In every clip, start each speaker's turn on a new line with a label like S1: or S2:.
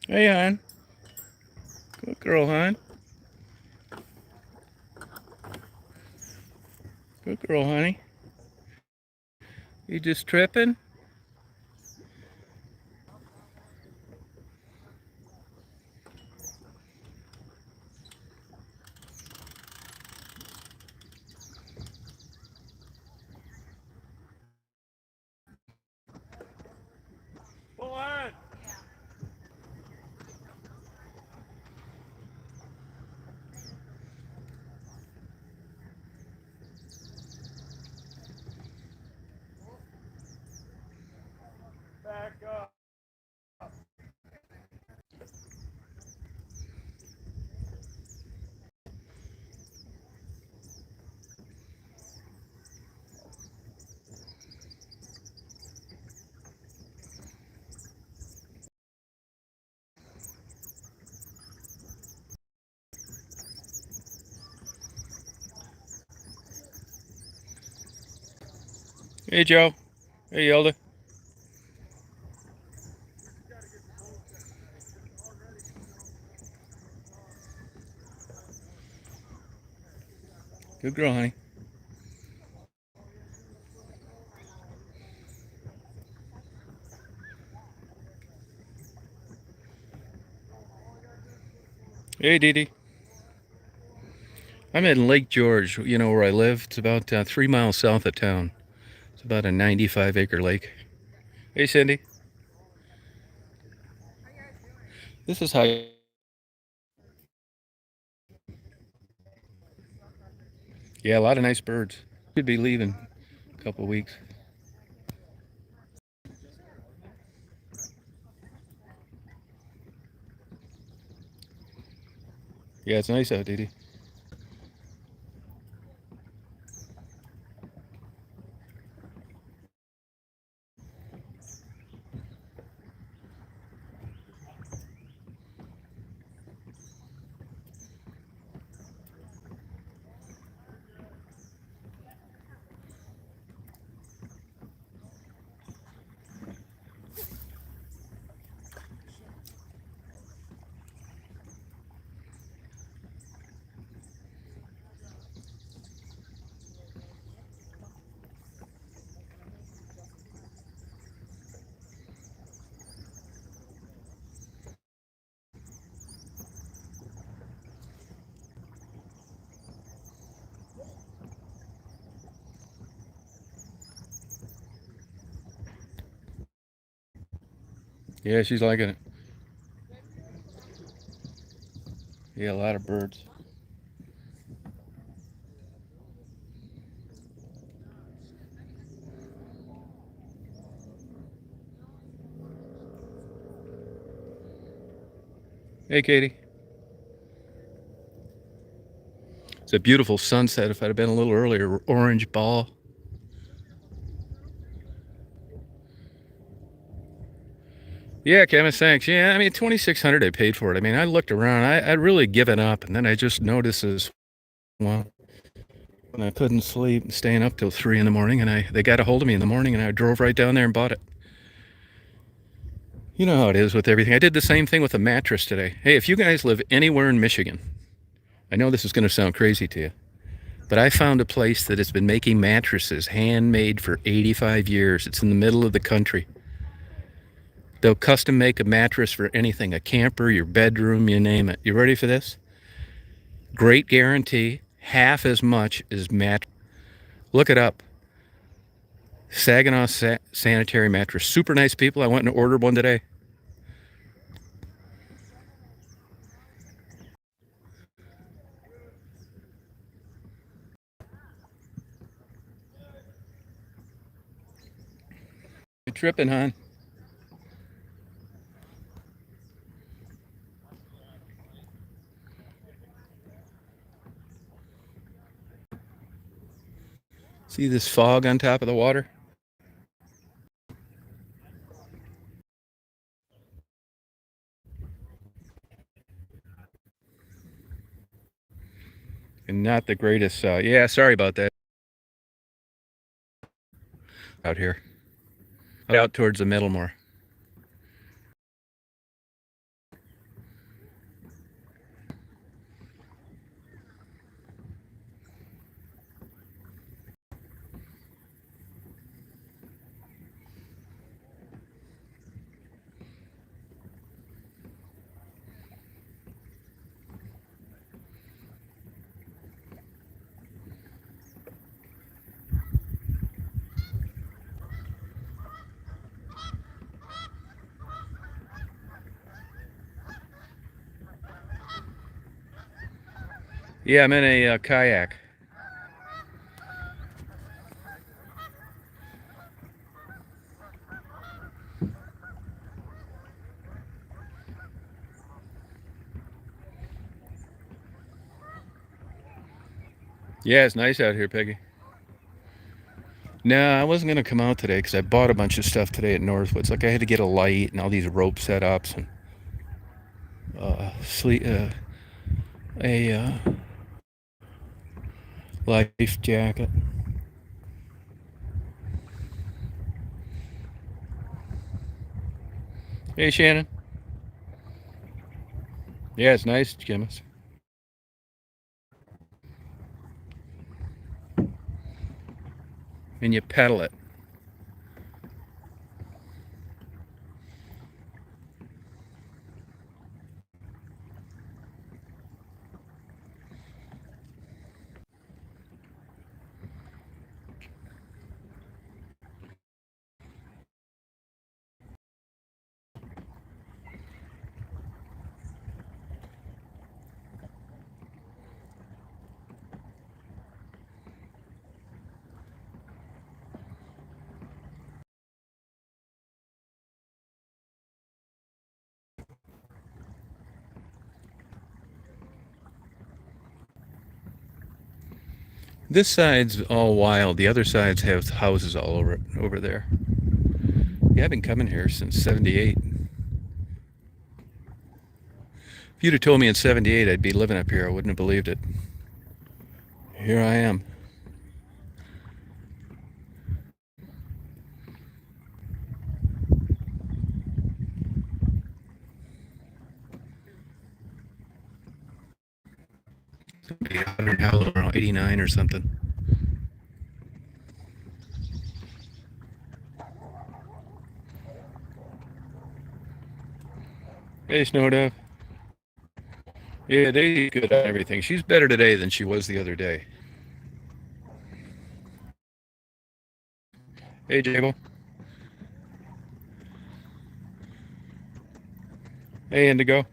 S1: Hey, hon. Good girl, hon. Good girl, honey. You just tripping? Come on. Back up. Hey, Joe. Hey, Yelda. Good girl, honey. Hey, Dee Dee. I'm in Lake George, you know where I live. It's about 3 miles south of town. It's about a 95-acre lake. Hey, Cindy. This is how. Yeah, a lot of nice birds. Should be leaving a couple of weeks. Yeah, it's nice out, Dee Dee. Yeah, she's liking it. Yeah, a lot of birds. Hey, Katie. It's a beautiful sunset. If I'd have been a little earlier, orange ball. Yeah, Kevin, thanks. Yeah, I mean, 2,600 I paid for it. I mean, I looked around. I'd really given up, and then I just noticed as well when I couldn't sleep, staying up till 3 in the morning, and they got a hold of me in the morning, and I drove right down there and bought it. You know how it is with everything. I did the same thing with a mattress today. Hey, if you guys live anywhere in Michigan, I know this is going to sound crazy to you, but I found a place that has been making mattresses handmade for 85 years. It's in the middle of the country. They'll custom make a mattress for anything, a camper, your bedroom, you name it. You ready for this? Great guarantee, half as much as Look it up. Saginaw Sanitary Mattress. Super nice people. I went and ordered one today. You're tripping, hon. See this fog on top of the water? And not the greatest. Yeah, sorry about that. Out here. Out towards the middle more. Yeah, I'm in a kayak. Yeah, it's nice out here, Peggy. No, I wasn't gonna come out today because I bought a bunch of stuff today at Northwoods. Like I had to get a light and all these rope setups and sleep, a life jacket. Hey, Shannon. Yeah, it's nice, Jimus. And you pedal it. This side's all wild. The other sides have houses all over there. Yeah, I've been coming here since '78. If you'd have told me in '78 I'd be living up here, I wouldn't have believed it. Here I am. Maybe 100, around 89 or something. Hey, Snowdove. Yeah, Daisy's good at everything. She's better today than she was the other day. Hey, Jable. Hey, Indigo.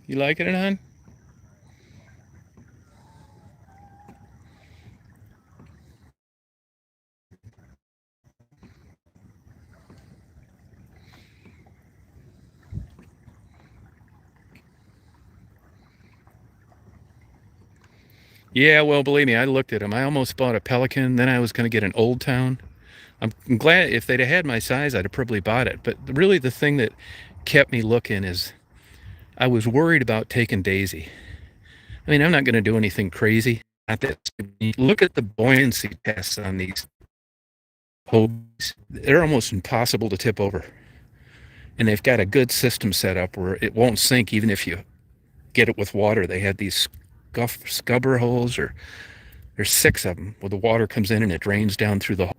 S1: You liking it, hon? Yeah, well, believe me, I looked at them. I almost bought a Pelican. Then I was going to get an Old Town. I'm glad if they'd have had my size, I'd have probably bought it. But really, the thing that kept me looking is I was worried about taking Daisy. I mean, I'm not going to do anything crazy. Not that look at the buoyancy tests on these hobbies. They're almost impossible to tip over. And they've got a good system set up where it won't sink even if you get it with water. They have these scubber holes, or there's six of them where the water comes in and it drains down through the hole.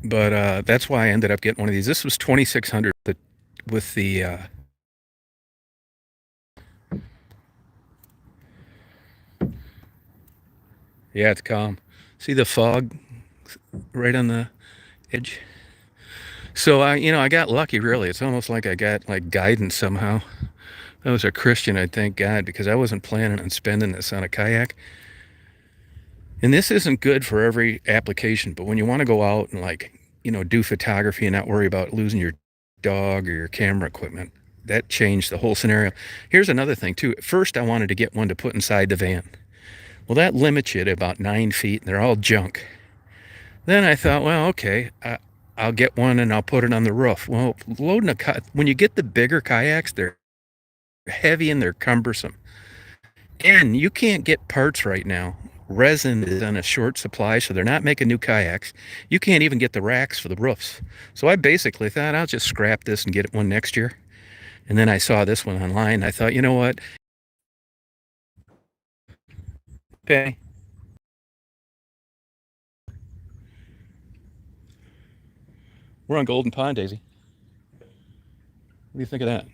S1: But that's why I ended up getting one of these. This was 2,600 with the yeah, it's calm. See the fog right on the edge. So I got lucky. Really, it's almost like I got like guidance somehow. I was a Christian, I'd thank God, because I wasn't planning on spending this on a kayak. And this isn't good for every application, but when you want to go out and like, do photography and not worry about losing your dog or your camera equipment, that changed the whole scenario. Here's another thing too. At first I wanted to get one to put inside the van. Well, that limits you to about 9 feet and they're all junk. Then I thought, well, okay, I'll get one and I'll put it on the roof. Well, when you get the bigger kayaks, they're heavy and they're cumbersome. And you can't get parts right now. Resin is on a short supply, so they're not making new kayaks. You can't even get the racks for the roofs. So I basically thought I'll just scrap this and get one next year. And then I saw this one online. I thought, you know what? Okay. We're on Golden Pond, Daisy. What do you think of that?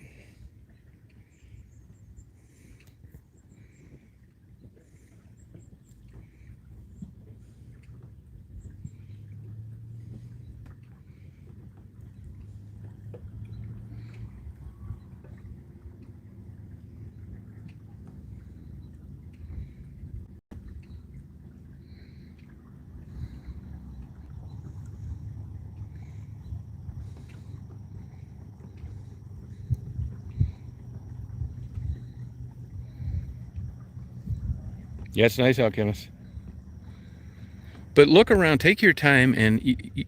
S1: Yeah, it's nice out, chemist. But look around, take your time, and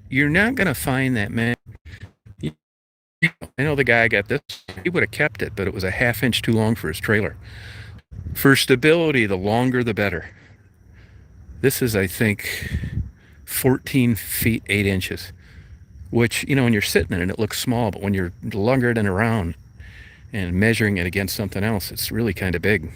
S1: you're not going to find that many. I know the guy got this. He would have kept it, but it was a half inch too long for his trailer. For stability, the longer the better. This is, I think, 14 feet 8 inches, which, when you're sitting in it, it looks small, but when you're lugging it around and measuring it against something else, it's really kind of big.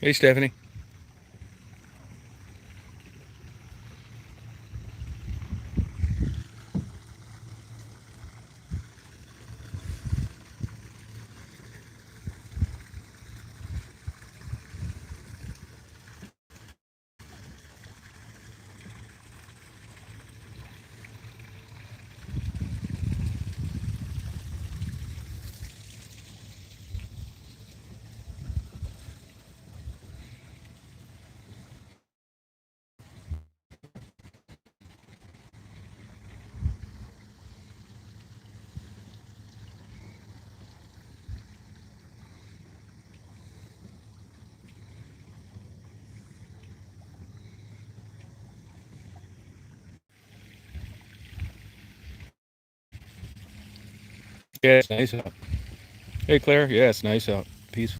S1: Hey, Stephanie. Yeah, it's nice out. Hey, Claire. Yeah, it's nice out. Peaceful.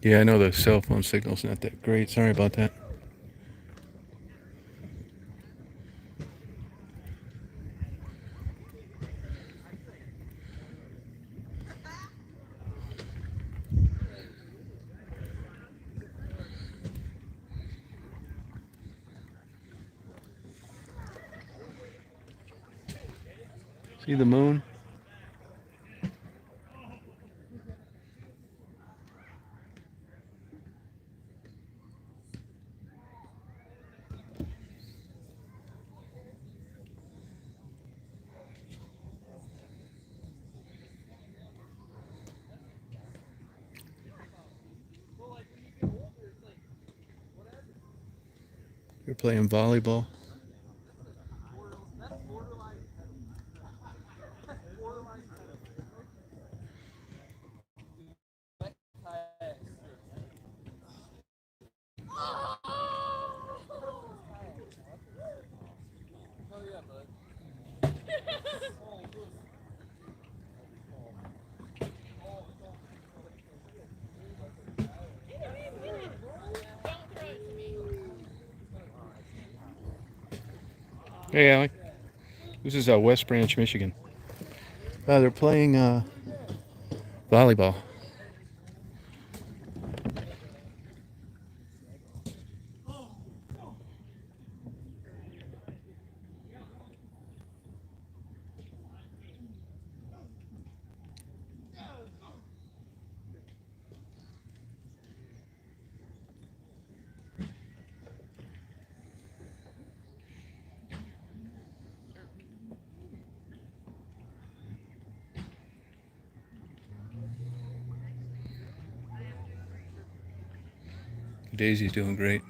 S1: Yeah, I know the cell phone signal's not that great. Sorry about that. See the moon? They're playing volleyball. Hey, Allie. This is West Branch, Michigan. They're playing volleyball. Daisy's doing great.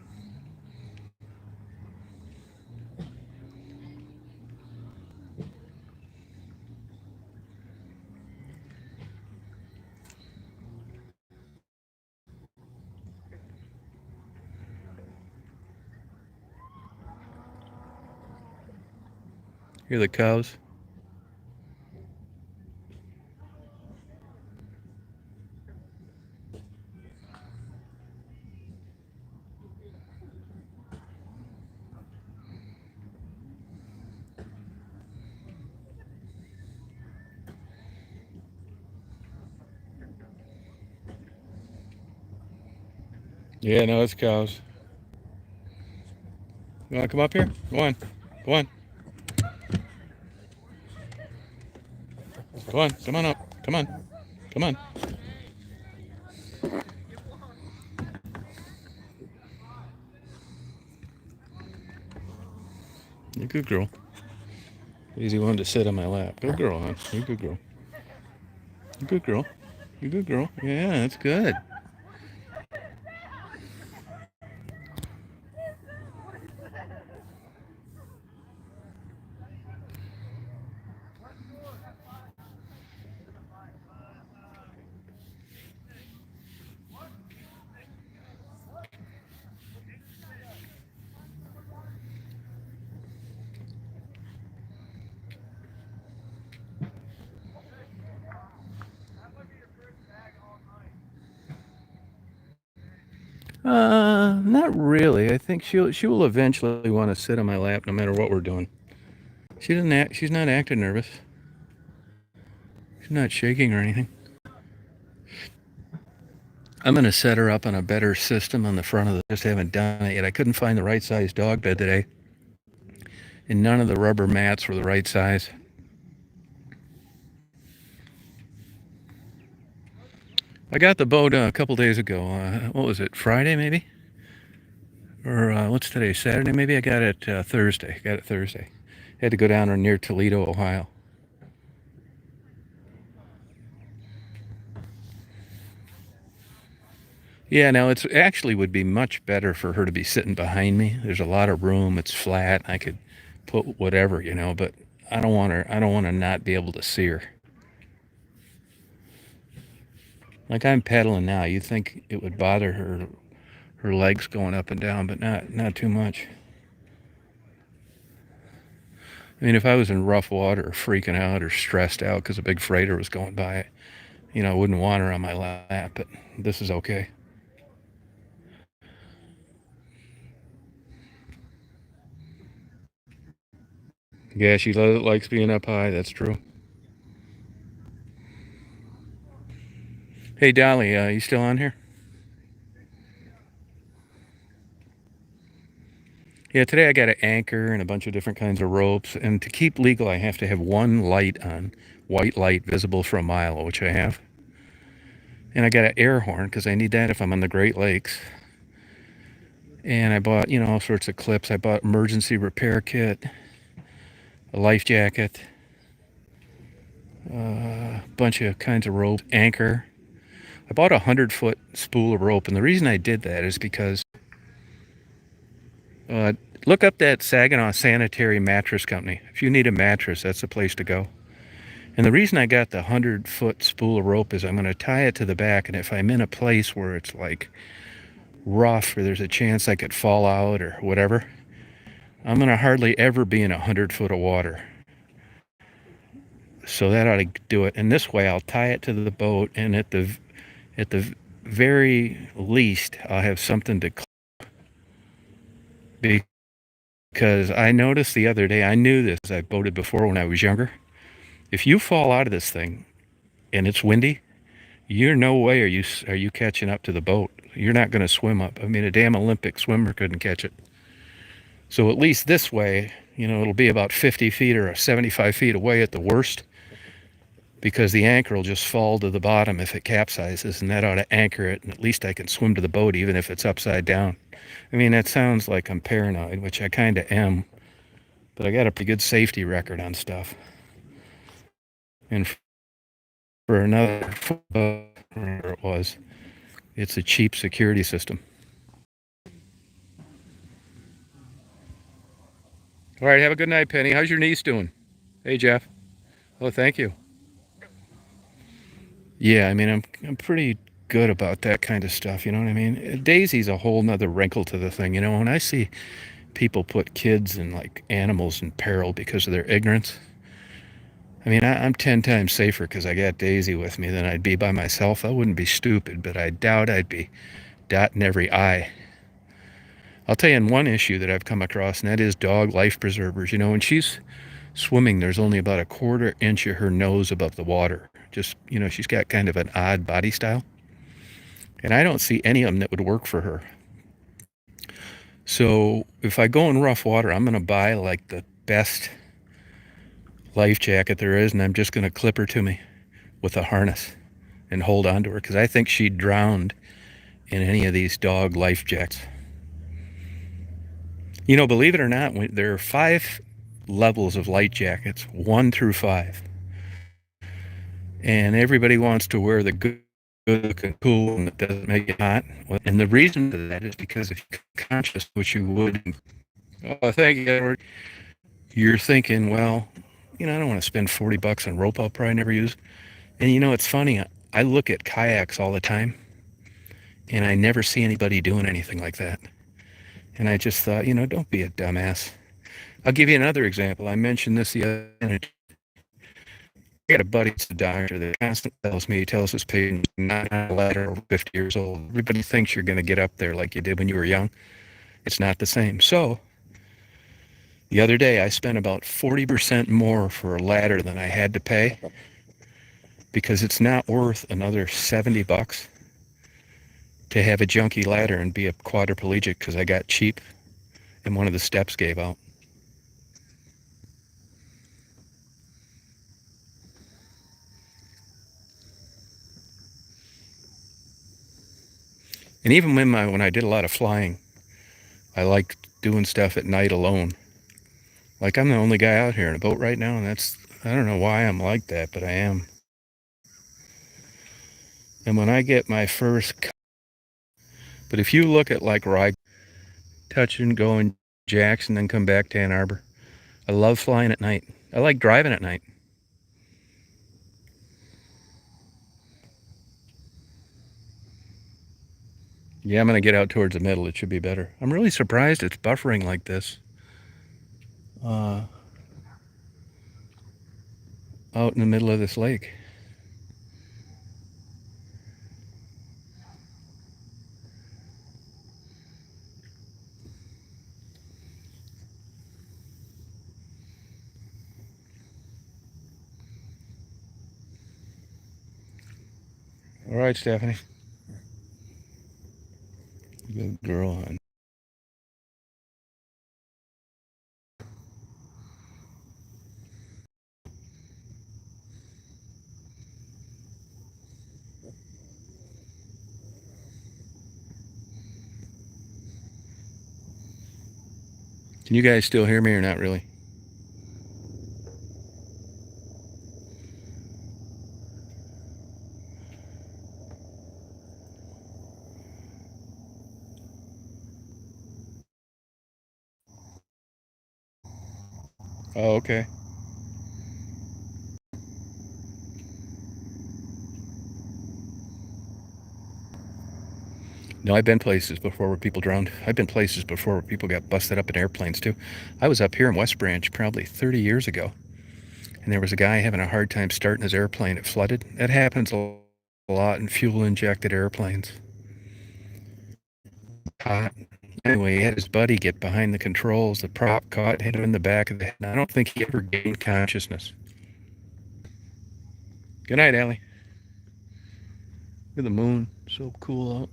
S1: Hear the cows? Yeah, no, it's cows. You want to come up here? Go on. Go on. Go on. Come on up. Come on. Come on. You're a good girl. Daisy wanted to sit on my lap. Good girl, hon. You're a good girl. You're a good girl. You're a good girl. Yeah, that's good. Not really. I think she will eventually want to sit on my lap no matter what we're doing. She doesn't act. She's not acting nervous. She's not shaking or anything. I'm gonna set her up on a better system on the front of the. Just haven't done it yet. I couldn't find the right size dog bed today, and none of the rubber mats were the right size. I got the boat a couple days ago. What was it? Friday maybe? Or what's today? Saturday maybe? I got it Thursday. Got it Thursday. Had to go down near Toledo, Ohio. Yeah, now it's actually would be much better for her to be sitting behind me. There's a lot of room. It's flat. I could put whatever, but I don't want her. I don't want to not be able to see her. Like I'm pedaling now. You'd think it would bother her legs going up and down, but not too much. I mean, if I was in rough water or freaking out or stressed out because a big freighter was going by, I wouldn't want her on my lap, but this is okay. Yeah, she likes being up high. That's true. Hey, Dolly, you still on here? Yeah, today I got an anchor and a bunch of different kinds of ropes. And to keep legal, I have to have one light on, white light visible for a mile, which I have. And I got an air horn because I need that if I'm on the Great Lakes. And I bought, all sorts of clips. I bought emergency repair kit, a life jacket, a bunch of kinds of rope, anchor. I bought a 100-foot spool of rope, and the reason I did that is because Uh, Look up that Saginaw Sanitary Mattress Company. If you need a mattress, that's the place to go. And the reason I got the 100-foot spool of rope is I'm going to tie it to the back, and if I'm in a place where it's like rough or there's a chance I could fall out or whatever, I'm going to hardly ever be in 100 foot of water. So that ought to do it. And this way I'll tie it to the boat, and at the very least I'll have something to, because I noticed the other day, I knew this, I boated before when I was younger. If you fall out of this thing and it's windy, you're no way are you catching up to the boat. You're not going to swim up. I mean, a damn Olympic swimmer couldn't catch it. So at least this way, it'll be about 50 feet or 75 feet away at the worst, because the anchor will just fall to the bottom if it capsizes, and that ought to anchor it, and at least I can swim to the boat even if it's upside down. I mean, that sounds like I'm paranoid, which I kind of am, but I got a pretty good safety record on stuff. And for another, whatever it was, it's a cheap security system. All right, have a good night, Penny. How's your niece doing? Hey, Jeff. Oh, thank you. Yeah, I mean, I'm pretty good about that kind of stuff. You know what I mean? Daisy's a whole nother wrinkle to the thing. When I see people put kids and like animals in peril because of their ignorance, I mean, I'm 10 times safer because I got Daisy with me than I'd be by myself. I wouldn't be stupid, but I doubt I'd be dotting every I. I'll tell you in one issue that I've come across, and that is dog life preservers. When she's swimming, there's only about a quarter inch of her nose above the water. Just, she's got kind of an odd body style. And I don't see any of them that would work for her. So if I go in rough water, I'm going to buy like the best life jacket there is, and I'm just going to clip her to me with a harness and hold on to her, because I think she'd drowned in any of these dog life jackets. Believe it or not, there are 5 levels of light jackets, 1 through 5. And everybody wants to wear the good looking cool one that doesn't make you hot. And the reason for that is because if you're conscious, which you would, oh, thank you, Edward, you're thinking, well, I don't want to spend $40 on rope I'll probably never use. And it's funny, I look at kayaks all the time, and I never see anybody doing anything like that. And I just thought, don't be a dumbass. I'll give you another example. I mentioned this the other day. I got a buddy that's a doctor that constantly he tells his patients not on a ladder over 50 years old. Everybody thinks you're going to get up there like you did when you were young. It's not the same. So the other day I spent about 40% more for a ladder than I had to pay, because it's not worth another $70 to have a junky ladder and be a quadriplegic because I got cheap and one of the steps gave out. And even when I did a lot of flying, I liked doing stuff at night alone. Like, I'm the only guy out here in a boat right now, and I don't know why I'm like that, but I am. And when I get my first, but if you look at like where I touch and go in Jackson, then come back to Ann Arbor, I love flying at night. I like driving at night. Yeah, I'm going to get out towards the middle. It should be better. I'm really surprised it's buffering like this uh, out in the middle of this lake. All right, Stephanie. Good girl, hon. Can you guys still hear me or not really? Oh, okay. No, I've been places before where people drowned. I've been places before where people got busted up in airplanes too. I was up here in West Branch probably 30 years ago, and there was a guy having a hard time starting his airplane. It flooded. That happens a lot in fuel injected airplanes. Hot. Anyway, he had his buddy get behind the controls. The prop caught, hit him in the back of the head. I don't think he ever gained consciousness. Good night, Allie. Look at the moon. So cool out.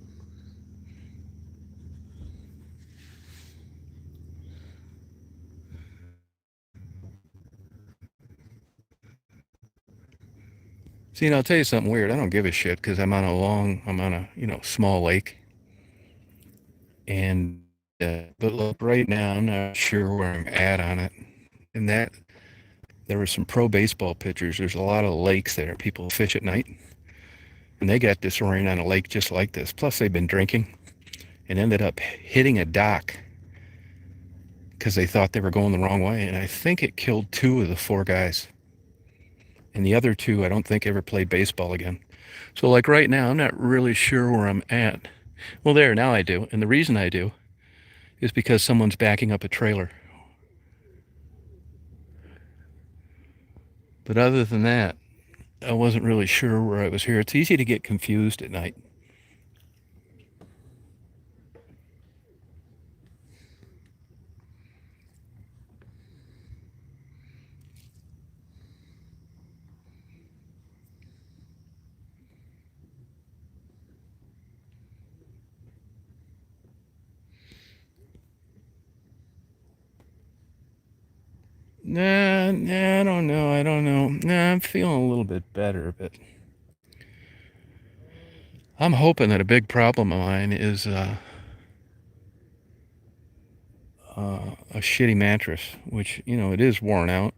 S1: See, and I'll tell you something weird. I don't give a shit because I'm on a, small lake. And, but look, right now, I'm not sure where I'm at on it. And that, there were some pro baseball pitchers. There's a lot of lakes there. People fish at night. And they got disoriented on a lake just like this. Plus, they've been drinking and ended up hitting a dock because they thought they were going the wrong way. And I think it killed two of the four guys. And the other two, I don't think ever played baseball again. So, like right now, I'm not really sure where I'm at. Well, there, now I do. And the reason I do is because someone's backing up a trailer. But other than that, I wasn't really sure where I was here. It's easy to get confused at night. Nah, I don't know. I don't know. Nah, I'm feeling a little bit better, but I'm hoping that a big problem of mine is a shitty mattress, which, it is worn out,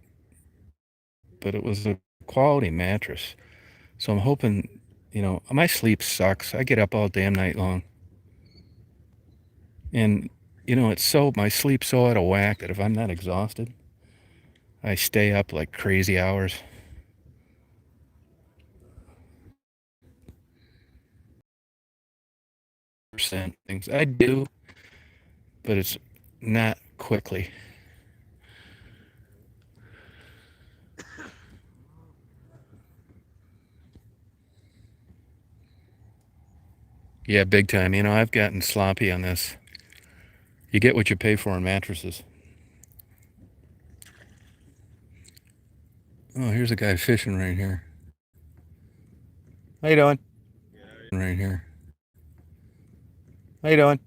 S1: but it was a quality mattress. So I'm hoping, my sleep sucks. I get up all damn night long. And, my sleep's so out of whack that if I'm not exhausted, I stay up like crazy hours. Percent things I do, but it's not quickly. Yeah, big time. I've gotten sloppy on this. You get what you pay for in mattresses. Oh, here's a guy fishing right here. How you doing? Right here. How you doing?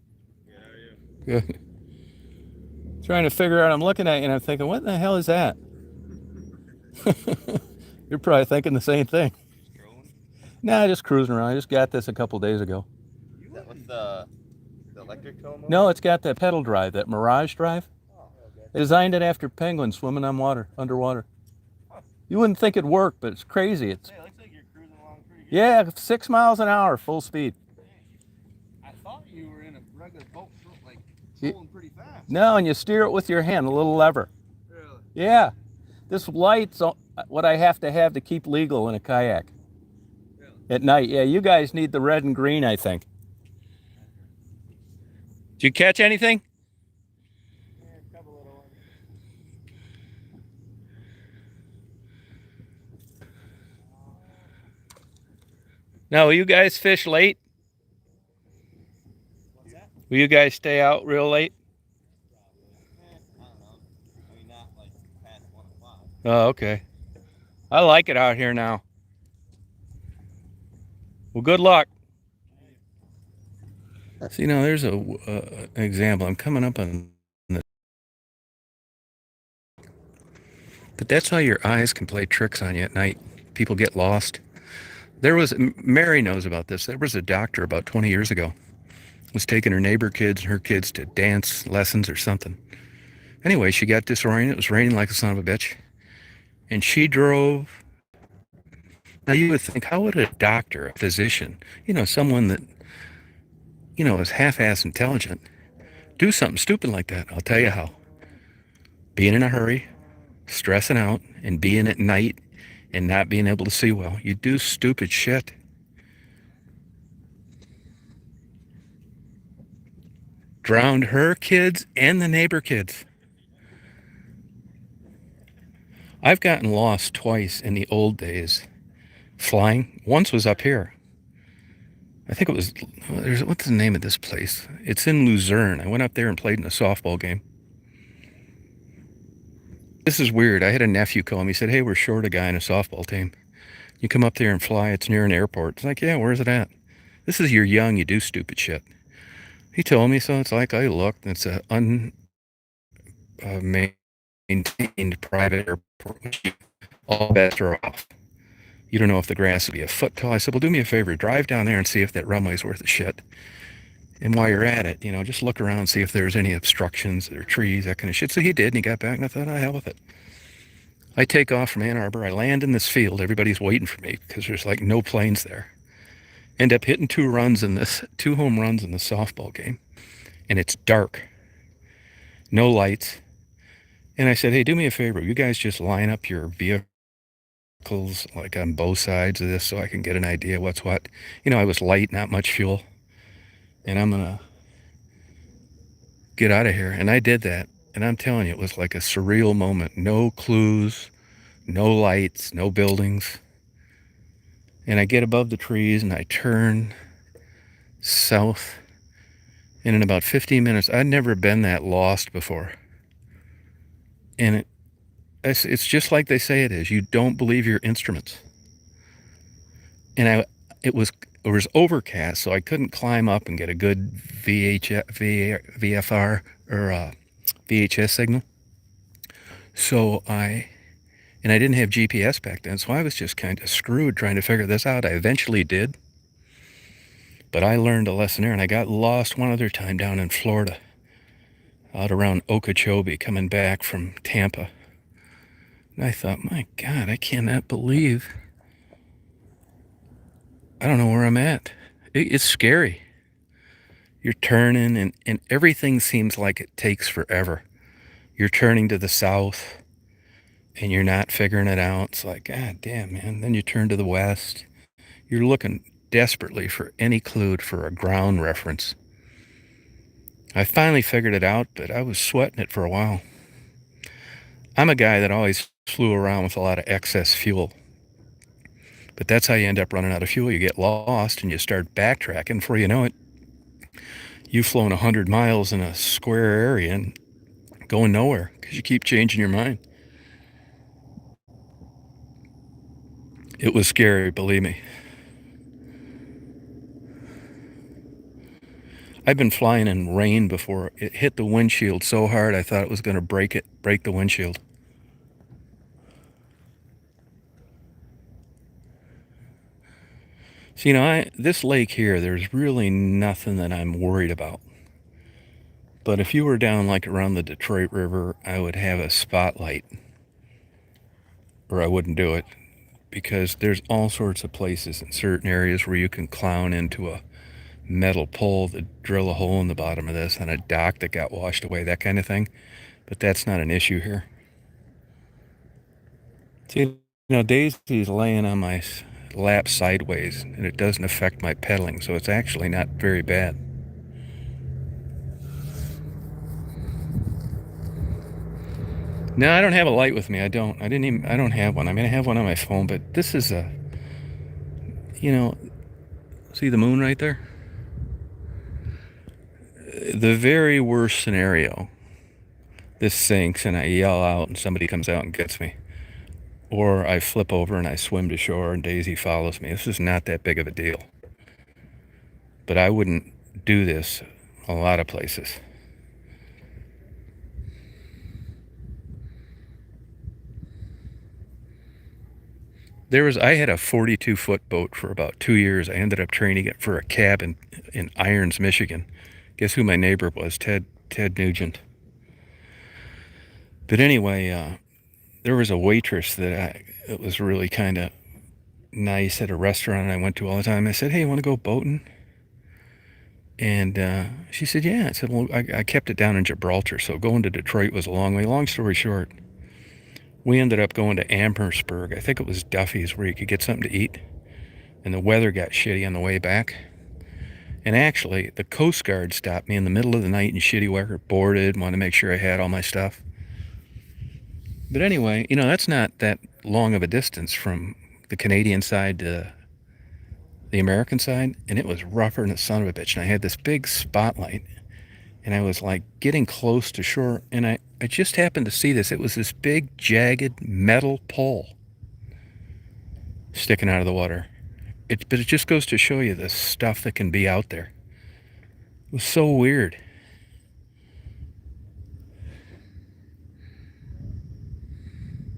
S1: Good. Trying to figure out. I'm looking at you and I'm thinking, what the hell is that? You're probably thinking the same thing. Nah, just cruising around. I just got this a couple days ago.
S2: Is that with the electric tow motor?
S1: No, it's got that pedal drive, that Mirage drive.
S2: Oh, okay.
S1: They designed it after penguins swimming on water, underwater. You wouldn't think it'd work, but it's crazy. It's
S2: Hey, it looks like you're cruising along pretty good.
S1: Yeah, 6 miles an hour, full speed.
S2: I thought you were in a regular boat, like
S1: You-
S2: pulling pretty fast.
S1: No, and you steer it with your hand, a little lever.
S2: Really?
S1: Yeah, this light's what I have to keep legal in a kayak
S2: Really?
S1: at night. Yeah, you guys need the red and green, I think. Did you catch anything?
S2: Yeah, a couple little ones.
S1: No, will you guys fish late?
S2: What's that?
S1: Will you guys stay out real late?
S2: I don't know. I mean, not like past 1 o'clock.
S1: Oh, okay. I like it out here now. Well, good luck. So, there's an example. I'm coming up on the. But that's how your eyes can play tricks on you at night. People get lost. Mary knows about this. There was a doctor about 20 years ago. Was taking her neighbor kids and her kids to dance lessons or something. Anyway, she got disoriented. It was raining like a son of a bitch. And she drove. Now you would think, how would a doctor, a physician, someone that, is half-ass intelligent, do something stupid like that? I'll tell you how. Being in a hurry, stressing out and being at night and not being able to see well. You do stupid shit. Drowned her kids and the neighbor kids. I've gotten lost twice in the old days flying. Once was up here. I think it was, what's the name of this place? It's in Luzerne. I went up there and played in a softball game. This is weird. I had a nephew call me. He said, hey, we're short a guy in a softball team. You come up there and fly. It's near an airport. It's like, yeah, where's it at? This is you're young. You do stupid shit. He told me, so it's like I looked, and it's a unmaintained private airport, which all bets are off. You don't know if the grass will be a foot tall. I said, well, do me a favor. Drive down there and see if that runway's worth a shit. And while you're at it, just look around and see if there's any obstructions or trees, that kind of shit. So he did, and he got back, and I thought, oh, hell with it. I take off from Ann Arbor. I land in this field. Everybody's waiting for me because there's like no planes there. End up hitting two home runs in this softball game. And it's dark. No lights. And I said, hey, do me a favor. You guys just line up your vehicles like on both sides of this so I can get an idea what's what. I was light, not much fuel. And I'm going to get out of here. And I did that. And I'm telling you, it was like a surreal moment. No clues, no lights, no buildings. And I get above the trees and I turn south. And in about 15 minutes, I'd never been that lost before. And it's just like they say it is. You don't believe your instruments. And it was overcast, so I couldn't climb up and get a good VFR or VHS signal. So I didn't have GPS back then, so I was just kind of screwed trying to figure this out. I eventually did. But I learned a lesson there, and I got lost one other time down in Florida, out around Okeechobee, coming back from Tampa. And I thought, my God, I cannot believe I don't know where I'm at. It's scary. You're turning, and everything seems like it takes forever. You're turning to the south, and you're not figuring it out. It's like, God damn, man. Then you turn to the west. You're looking desperately for any clue for a ground reference. I finally figured it out, but I was sweating it for a while. I'm a guy that always flew around with a lot of excess fuel. But that's how you end up running out of fuel. You get lost and you start backtracking. Before you know it, you've flown 100 miles in a square area and going nowhere because you keep changing your mind. It was scary, believe me. I've been flying in rain before. It hit the windshield so hard I thought it was going to break the windshield. So, this lake here, there's really nothing that I'm worried about. But if you were down like around the Detroit River, I would have a spotlight. Or I wouldn't do it. Because there's all sorts of places in certain areas where you can clown into a metal pole that drill a hole in the bottom of this on a dock that got washed away, that kind of thing. But that's not an issue here. See, Daisy's laying on my lap sideways, and it doesn't affect my pedaling, so it's actually not very bad. No, I don't have a light with me. I don't have one. I mean, I have one on my phone, but this is see the moon right there? The very worst scenario, this sinks and I yell out and somebody comes out and gets me. Or I flip over and I swim to shore and Daisy follows me. This is not that big of a deal. But I wouldn't do this a lot of places. I had a 42-foot boat for about 2 years. I ended up training it for a cab in Irons, Michigan. Guess who my neighbor was? Ted Nugent. But anyway, there was a waitress it was really kind of nice at a restaurant I went to all the time. I said, hey, you want to go boating? And she said, yeah. I said, well, I kept it down in Gibraltar, so going to Detroit was a long way. Long story short, We ended up going to Amherstburg. I think it was Duffy's, where you could get something to eat. And the weather got shitty on the way back. And actually, the Coast Guard stopped me in the middle of the night in shitty weather, boarded, wanted to make sure I had all my stuff. But anyway, that's not that long of a distance from the Canadian side to the American side, and it was rougher than a son of a bitch. And I had this big spotlight, and I was like getting close to shore, and I just happened to see this. It was this big, jagged metal pole sticking out of the water. But it just goes to show you the stuff that can be out there. It was so weird.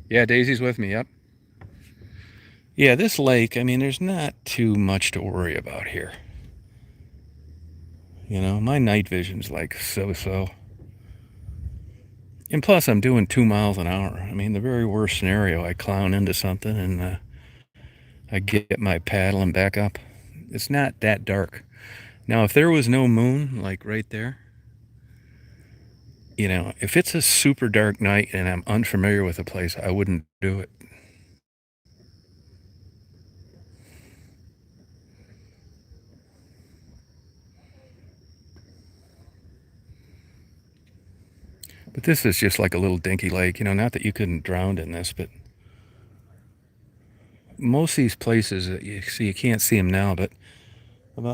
S1: Yeah, Daisy's with me, yep. Yeah, this lake, I mean, there's not too much to worry about here. My night vision's like so-so. And plus, I'm doing 2 miles an hour. I mean, the very worst scenario, I clown into something and I get my paddle and back up. It's not that dark. Now, if there was no moon, like right there, if it's a super dark night and I'm unfamiliar with a place, I wouldn't do it. But this is just like a little dinky lake, not that you couldn't drown in this, but most of these places that you see, you can't see them now, but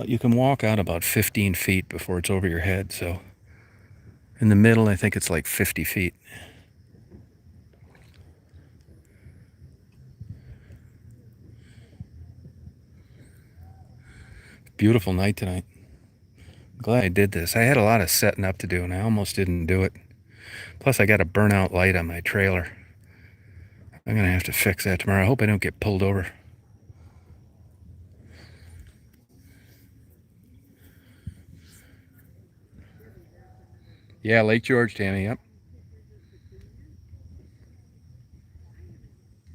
S1: you can walk out about 15 feet before it's over your head. So in the middle, I think it's like 50 feet. Beautiful night tonight. Glad I did this. I had a lot of setting up to do, and I almost didn't do it. Plus, I got a burnout light on my trailer. I'm going to have to fix that tomorrow. I hope I don't get pulled over. Yeah, Lake George, Tammy, yep.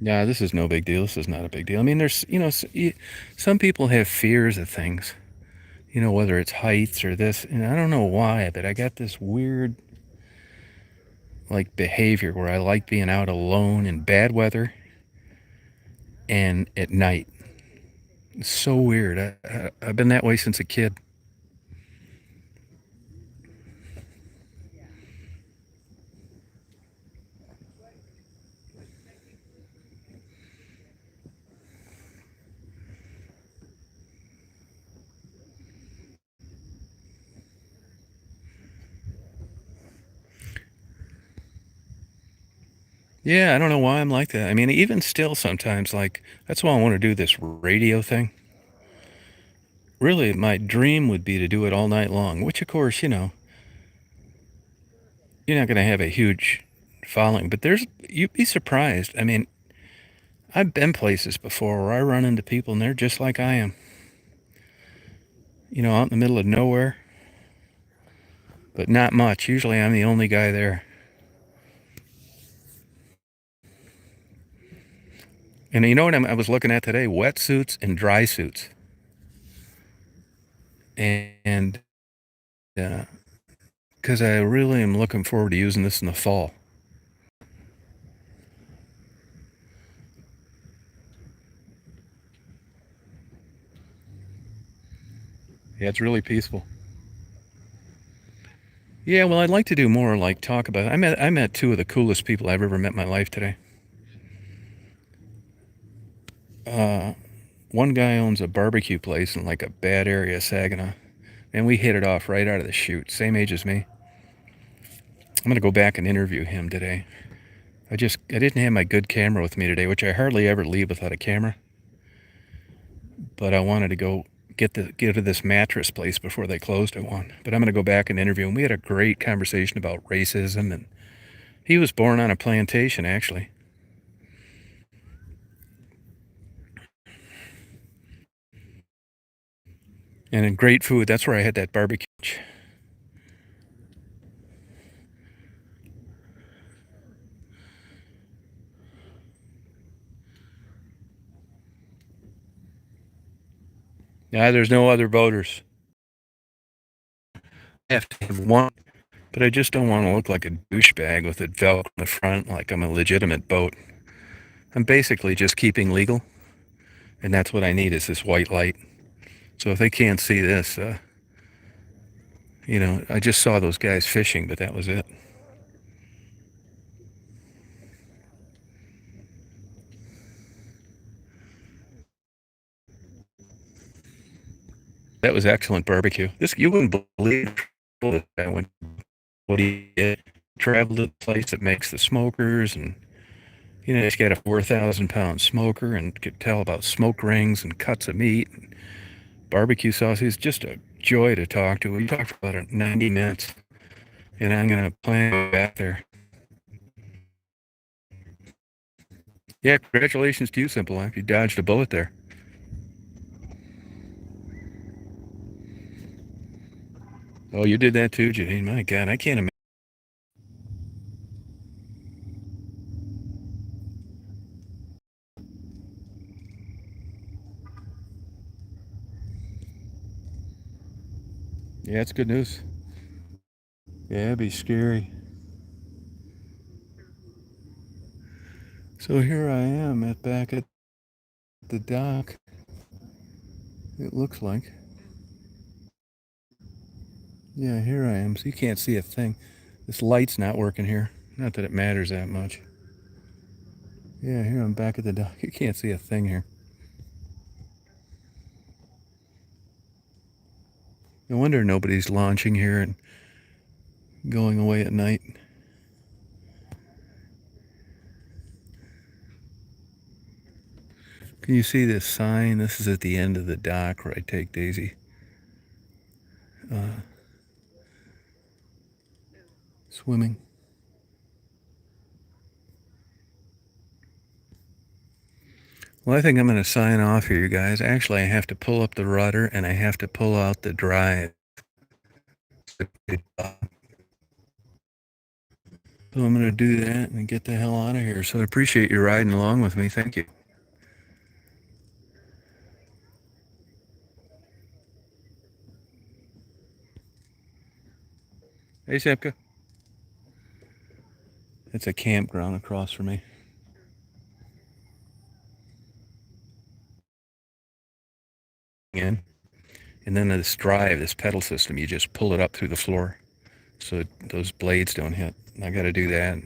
S1: Yeah, this is no big deal. This is not a big deal. I mean, there's, some people have fears of things, whether it's heights or this. And I don't know why, but I got this weird, like, behavior where I like being out alone in bad weather and at night. It's so weird. I've been that way since a kid. Yeah, I don't know why I'm like that. I mean, even still sometimes, like, that's why I want to do this radio thing. Really, my dream would be to do it all night long, which, of course, you're not going to have a huge following, but you'd be surprised. I mean, I've been places before where I run into people and they're just like I am, out in the middle of nowhere, but not much. Usually I'm the only guy there. And you know what I was looking at today? Wetsuits and dry suits. And because I really am looking forward to using this in the fall. Yeah, it's really peaceful. Yeah, well, I'd like to do more, like talk about it. I met two of the coolest people I've ever met in my life today. One guy owns a barbecue place in like a bad area of Saginaw, and we hit it off right out of the chute. Same age as me. I'm gonna go back and interview him today. I didn't have my good camera with me today, which I hardly ever leave without a camera. But I wanted to go get to this mattress place before they closed at one. But I'm gonna go back and interview him. We had a great conversation about racism, and he was born on a plantation actually. And in great food. That's where I had that barbecue. Yeah, there's no other boaters. I have to have one But I just don't want to look like a douchebag with it Velcro in the front like I'm a legitimate boat. I'm basically just keeping legal, and that's what I need is this white light. So if they can't see this, I just saw those guys fishing, but that was it. That was excellent barbecue. This you wouldn't believe that I went. What he did, traveled to the place that makes the smokers, and he's got a 4,000-pound smoker, and could tell about smoke rings and cuts of meat, and barbecue sauce. He's just a joy to talk to. We talked for about 90 minutes, and I'm gonna plan to go back there. Yeah, congratulations to you, Simple Life. You dodged a bullet there. Oh, you did that too, Janine. My God, I can't imagine. Yeah, it's good news. Yeah, it'd be scary. So here I am back at the dock. It looks like. Yeah, here I am. So you can't see a thing. This light's not working here. Not that it matters that much. Yeah, here I'm back at the dock. You can't see a thing here. No wonder nobody's launching here and going away at night. Can you see this sign? This is at the end of the dock where I take Daisy. Swimming. Well, I think I'm going to sign off here, you guys. Actually, I have to pull up the rudder and I have to pull out the drive. So I'm going to do that and get the hell out of here. So I appreciate you riding along with me. Thank you. Hey, Sepka. It's a campground across from me. In. And then this drive, this pedal system, you just pull it up through the floor so those blades don't hit. I got to do that.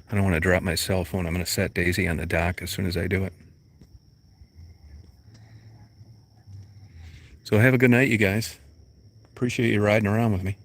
S1: I don't want to drop my cell phone. I'm going to set Daisy on the dock as soon as I do it. So have a good night, you guys. Appreciate you riding around with me.